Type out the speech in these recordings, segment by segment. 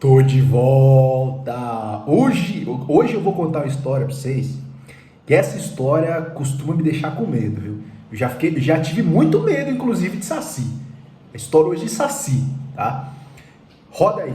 Tô de volta! Hoje eu vou contar uma história pra vocês, que essa história costuma me deixar com medo, viu? Já tive muito medo, inclusive, de Saci. A história hoje de Saci, tá? Roda aí.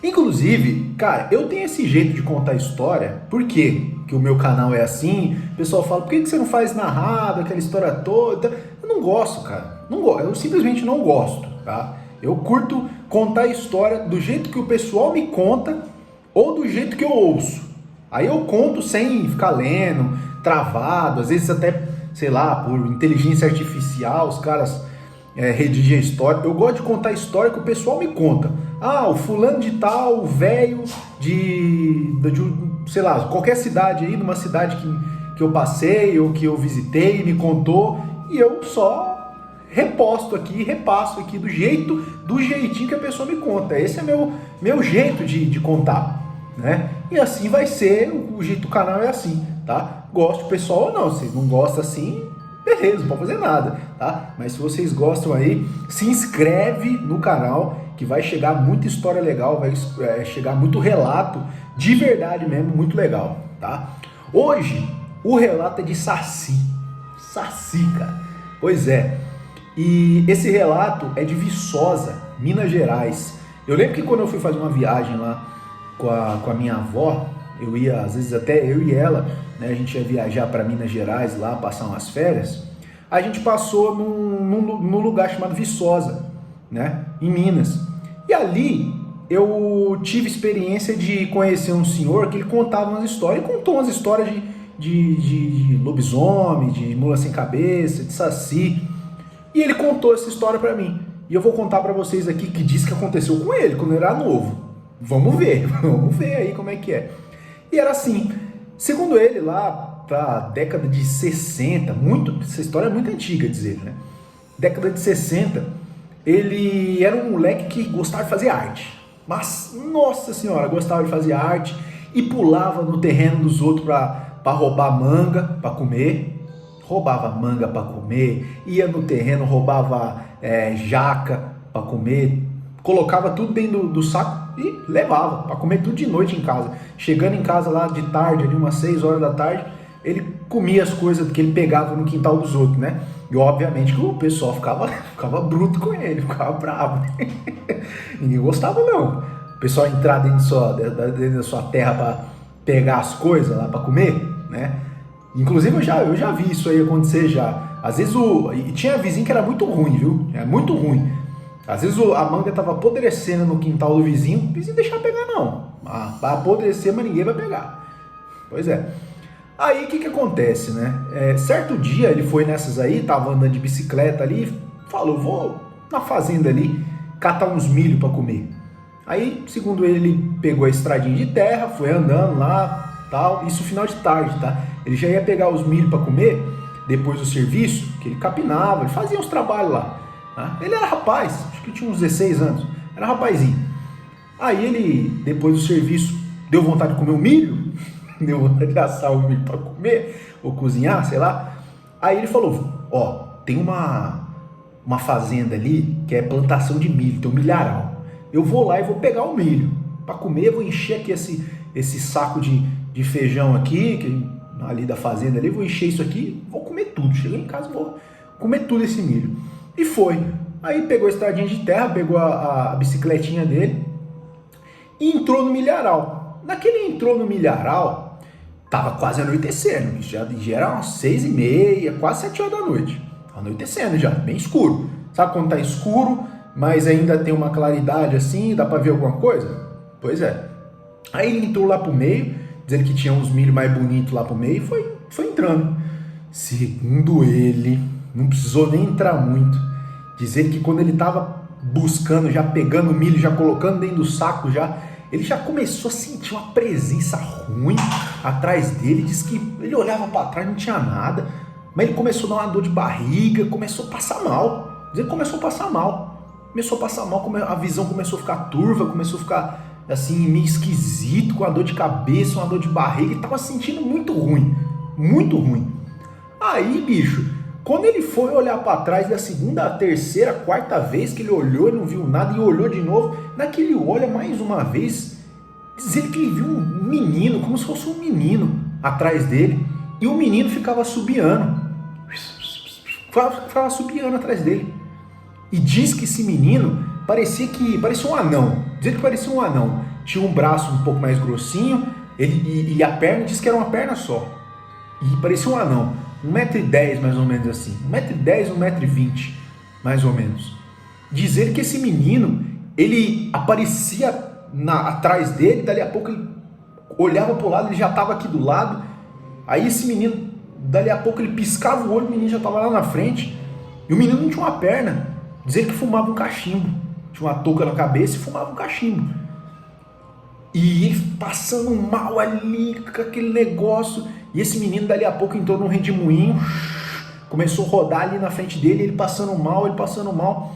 Inclusive, cara, eu tenho esse jeito de contar história, por quê? Que o meu canal é assim, o pessoal fala, por que você não faz narrado, aquela história toda? Eu não gosto, cara. Não gosto, eu simplesmente não gosto, tá? Eu curto contar a história do jeito que o pessoal me conta ou do jeito que eu ouço. Aí eu conto sem ficar lendo, travado, às vezes até, sei lá, por inteligência artificial, os caras redigem a história. Eu gosto de contar a história que o pessoal me conta. Ah, o fulano de tal, o velho sei lá, qualquer cidade aí, numa cidade que eu passei ou que eu visitei, me contou, e eu só repasso aqui do jeitinho que a pessoa me conta. Esse é meu jeito de contar, né? E assim vai ser, o jeito do canal é assim, tá? Goste o pessoal ou não, se não gosta assim, beleza, não pode fazer nada, tá? Mas se vocês gostam aí, se inscreve no canal, que vai chegar muita história legal, vai chegar muito relato, de verdade mesmo, muito legal, tá? Hoje, o relato é de Saci. Saci, cara. Pois é. E esse relato é de Viçosa, Minas Gerais. Eu lembro que quando eu fui fazer uma viagem lá com a minha avó, eu ia, às vezes até eu e ela, né, a gente ia viajar para Minas Gerais lá, passar umas férias, a gente passou num lugar chamado Viçosa, né, em Minas. E ali eu tive experiência de conhecer um senhor que ele contava umas histórias, ele contou umas histórias de lobisomem, de mula sem cabeça, de saci, e ele contou essa história para mim. E eu vou contar para vocês aqui que diz que aconteceu com ele quando ele era novo. Vamos ver aí como é que é. E era assim, segundo ele, lá pra década de 60, essa história é muito antiga, dizer, né? Década de 60, ele era um moleque que gostava de fazer arte. Mas, nossa senhora, gostava de fazer arte e pulava no terreno dos outros pra roubar manga, pra comer. Roubava manga pra comer, ia no terreno, roubava jaca pra comer, colocava tudo dentro do saco e levava para comer tudo de noite em casa. Chegando em casa lá de tarde, ali umas 6 horas da tarde, ele comia as coisas que ele pegava no quintal dos outros, né? E obviamente que o pessoal ficava bruto com ele, ficava bravo. Ninguém gostava não. O pessoal entrar dentro da sua terra para pegar as coisas lá para comer, né? Inclusive eu já vi isso aí acontecer já. Às vezes e tinha vizinho que era muito ruim, viu? É muito ruim. Às vezes a manga estava apodrecendo no quintal do vizinho, o vizinho deixava pegar não. Vai apodrecer, mas ninguém vai pegar. Pois é. Aí o que acontece, né? Certo dia ele foi nessas aí, tava andando de bicicleta ali, falou, vou na fazenda ali catar uns milho para comer. Aí, segundo ele pegou a estradinha de terra, foi andando lá, tal, isso final de tarde, tá? Ele já ia pegar os milho para comer, depois do serviço, que ele capinava, ele fazia uns trabalhos lá. Ele era rapaz, acho que tinha uns 16 anos, era rapazinho. Aí ele, depois do serviço, deu vontade de comer o milho, deu vontade de assar o milho para comer, ou cozinhar, sei lá. Aí ele falou, ó, tem uma fazenda ali que é plantação de milho, tem um milharal. Eu vou lá e vou pegar o milho para comer, vou encher aqui esse saco de feijão aqui, ali da fazenda ali, vou encher isso aqui, vou comer tudo. Cheguei em casa, vou comer tudo esse milho. E foi. Aí pegou a estradinha de terra, pegou a bicicletinha dele e entrou no milharal. Naquele entrou no milharal, tava quase anoitecendo, já era umas 6h30, quase 7 horas da noite. Anoitecendo já, bem escuro. Sabe quando tá escuro, mas ainda tem uma claridade assim, dá pra ver alguma coisa? Pois é. Aí ele entrou lá pro meio, dizendo que tinha uns milho mais bonitos lá pro meio, e foi entrando. Segundo ele, não precisou nem entrar muito, dizer que quando ele estava buscando, já pegando milho, já colocando dentro do saco, ele já começou a sentir uma presença ruim atrás dele. Diz que ele olhava para trás, não tinha nada, mas ele começou a dar uma dor de barriga, começou a passar mal. Diz que começou a passar mal, a visão começou a ficar turva, começou a ficar assim, meio esquisito, com a dor de cabeça, uma dor de barriga, e tava sentindo muito ruim, muito ruim. Aí, bicho, quando ele foi olhar para trás da segunda, terceira, quarta vez que ele olhou e não viu nada, e olhou de novo, naquele olha mais uma vez, dizendo que ele viu um menino, como se fosse um menino atrás dele, e o menino ficava assobiando, atrás dele. E diz que esse menino parecia um anão, diz que parecia um anão, tinha um braço um pouco mais grossinho, e a perna, diz que era uma perna só, e parecia um anão, 1,10 m mais ou menos assim, 1,10 m, 1,20 m mais ou menos. Dizer que esse menino, ele aparecia atrás dele, dali a pouco ele olhava para o lado, ele já estava aqui do lado, aí esse menino, dali a pouco ele piscava o olho, o menino já estava lá na frente, e o menino não tinha uma perna, dizer que fumava um cachimbo, tinha uma touca na cabeça e fumava um cachimbo. E ele passando mal ali, com aquele negócio, e esse menino dali a pouco entrou num redemoinho, começou a rodar ali na frente dele, ele passando mal,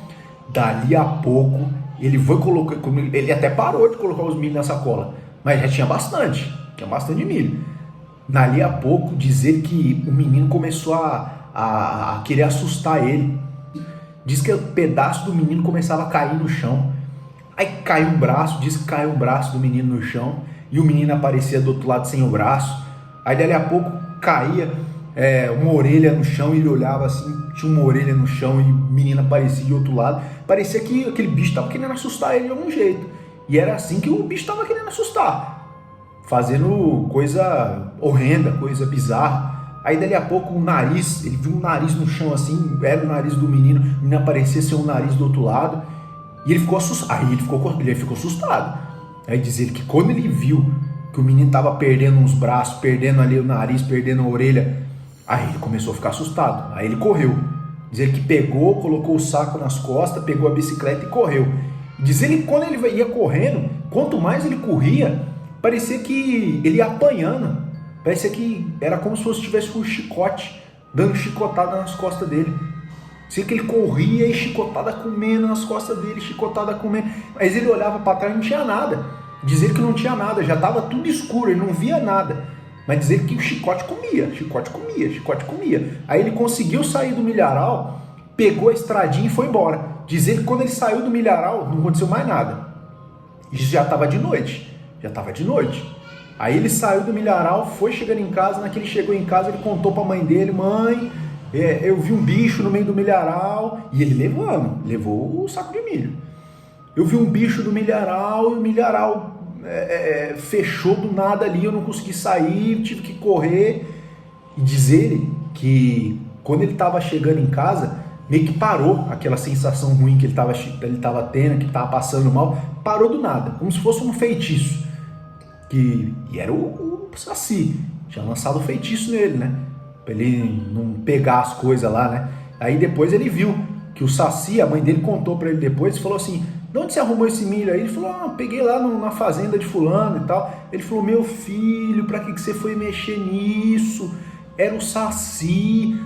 dali a pouco, ele foi colocar, ele até parou de colocar os milho na sacola, mas já tinha bastante milho. Dali a pouco, dizer que o menino começou a querer assustar ele, diz que o pedaço do menino começava a cair no chão, aí caiu um braço, diz que caiu um braço do menino no chão, e o menino aparecia do outro lado sem o braço, aí dali a pouco caía uma orelha no chão, e ele olhava assim, tinha uma orelha no chão, e o menino aparecia do outro lado, parecia que aquele bicho estava querendo assustar ele de algum jeito, e era assim que o bicho estava querendo assustar, fazendo coisa horrenda, coisa bizarra. Aí dali a pouco o nariz, ele viu um nariz no chão assim, era o nariz do menino, o menino aparecia ser um nariz do outro lado, e ele ficou assustado. Aí ele ficou assustado. Aí diz ele que quando ele viu que o menino estava perdendo uns braços, perdendo ali o nariz, perdendo a orelha, aí ele começou a ficar assustado. Aí ele correu. Diz ele que pegou, colocou o saco nas costas, pegou a bicicleta e correu. Diz ele que quando ele ia correndo, quanto mais ele corria, parecia que ele ia apanhando. Parecia que era como se fosse tivesse um chicote, dando chicotada nas costas dele. Parecia que ele corria e chicotada comendo nas costas dele, chicotada comendo. Mas ele olhava para trás e não tinha nada. Dizer que não tinha nada, já estava tudo escuro, ele não via nada. Mas dizer que o chicote comia. Aí ele conseguiu sair do milharal, pegou a estradinha e foi embora. Dizer que quando ele saiu do milharal, não aconteceu mais nada. Isso já estava de noite. Aí ele saiu do milharal, foi chegando em casa, naquele chegou em casa, ele contou pra mãe dele, mãe, eu vi um bicho no meio do milharal, e ele levou o saco de milho. Eu vi um bicho do milharal, e o milharal fechou do nada ali, eu não consegui sair, tive que correr. E diz ele que quando ele estava chegando em casa, meio que parou aquela sensação ruim que ele estava tendo, que estava passando mal, parou do nada, como se fosse um feitiço. E era o Saci, tinha lançado o feitiço nele, né? Pra ele não pegar as coisas lá, né? Aí depois ele viu que o Saci, a mãe dele contou pra ele depois, falou assim, de onde você arrumou esse milho aí? Ele falou, peguei lá na fazenda de fulano e tal. Ele falou, meu filho, pra que você foi mexer nisso? Era o Saci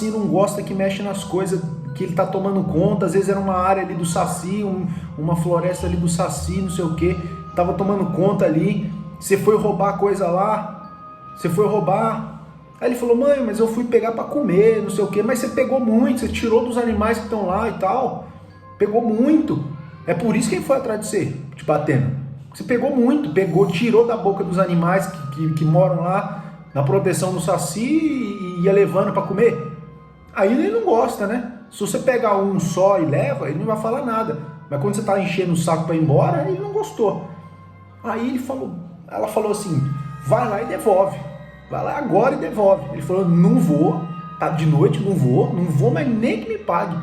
não gosta que mexe nas coisas que ele tá tomando conta, às vezes era uma área ali do Saci, uma floresta ali do Saci, não sei o que, tava tomando conta ali. Você foi roubar coisa lá? Você foi roubar? Aí ele falou, mãe, mas eu fui pegar para comer, não sei o que, mas você pegou muito, você tirou dos animais que estão lá e tal. Pegou muito. É por isso que ele foi atrás de você, te batendo. Você pegou muito, tirou da boca dos animais que moram lá, na proteção do Saci e ia levando para comer. Aí ele não gosta, né? Se você pegar um só e leva, ele não vai falar nada. Mas quando você tá enchendo o saco para ir embora, ele não gostou. Aí ela falou assim, vai lá e devolve. Vai lá agora e devolve. Ele falou, não vou, tá de noite, não vou, mas nem que me pague.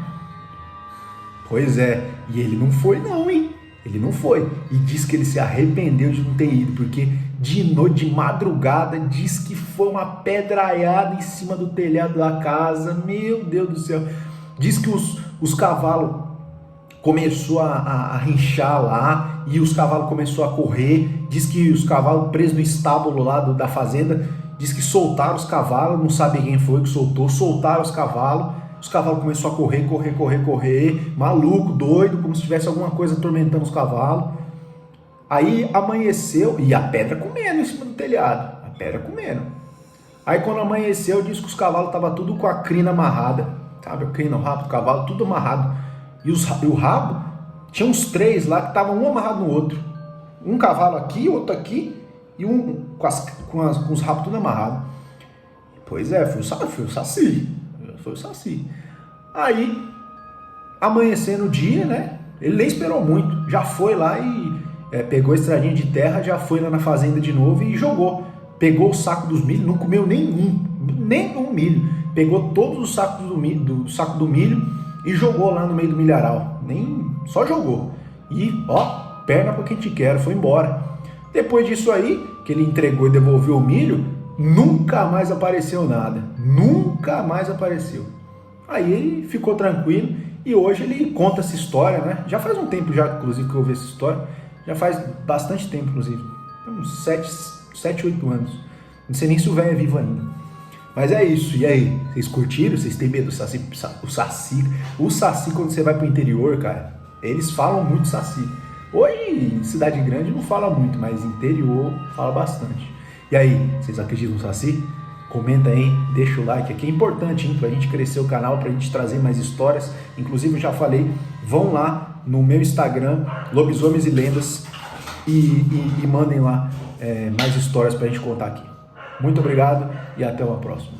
Pois é, e ele não foi não, hein? Ele não foi. E diz que ele se arrependeu de não ter ido, porque de noite, de madrugada, diz que foi uma pedraiada em cima do telhado da casa. Meu Deus do céu. Diz que os cavalos começou a rinchar lá, e os cavalos começou a correr. Diz que os cavalos presos no estábulo lá da fazenda, diz que soltaram os cavalos, não sabe quem foi que soltaram os cavalos começaram a correr, maluco, doido, como se tivesse alguma coisa atormentando os cavalos. Aí amanheceu, e a pedra comendo em cima do telhado, a pedra comendo. Aí quando amanheceu, disse que os cavalos estavam tudo com a crina amarrada, sabe? A crina, o rabo do cavalo, tudo amarrado. E o rabo, tinha uns 3 lá que estavam um amarrado no outro. Um cavalo aqui, outro aqui, e um com os rabos tudo amarrado. Pois é, foi o Saci. Foi o Saci. Aí, amanhecendo o dia, né? Ele nem esperou muito. Já foi lá e pegou a estradinha de terra, já foi lá na fazenda de novo e jogou. Pegou o saco dos milho, não comeu nenhum milho. Pegou todos os sacos do saco do milho e jogou lá no meio do milharal. Só jogou. E, ó, perna pra quem te quer, foi embora. Depois disso aí, que ele entregou e devolveu o milho, nunca mais apareceu nada. Nunca mais apareceu. Aí ele ficou tranquilo e hoje ele conta essa história, né? Já faz um tempo já, inclusive, que eu ouvi essa história. Já faz bastante tempo, inclusive. Uns 7, 8 anos. Não sei nem se o velho é vivo ainda. Mas é isso. E aí? Vocês curtiram? Vocês têm medo do Saci? O Saci, quando você vai pro interior, cara, eles falam muito Saci. Hoje, em cidade grande, não fala muito, mas interior fala bastante. E aí, vocês acreditam no Saci? Comenta aí, deixa o like aqui, é importante, hein, pra gente crescer o canal, pra gente trazer mais histórias. Inclusive, eu já falei, vão lá no meu Instagram, Lobisomens e Lendas, e mandem lá mais histórias pra gente contar aqui. Muito obrigado e até uma próxima.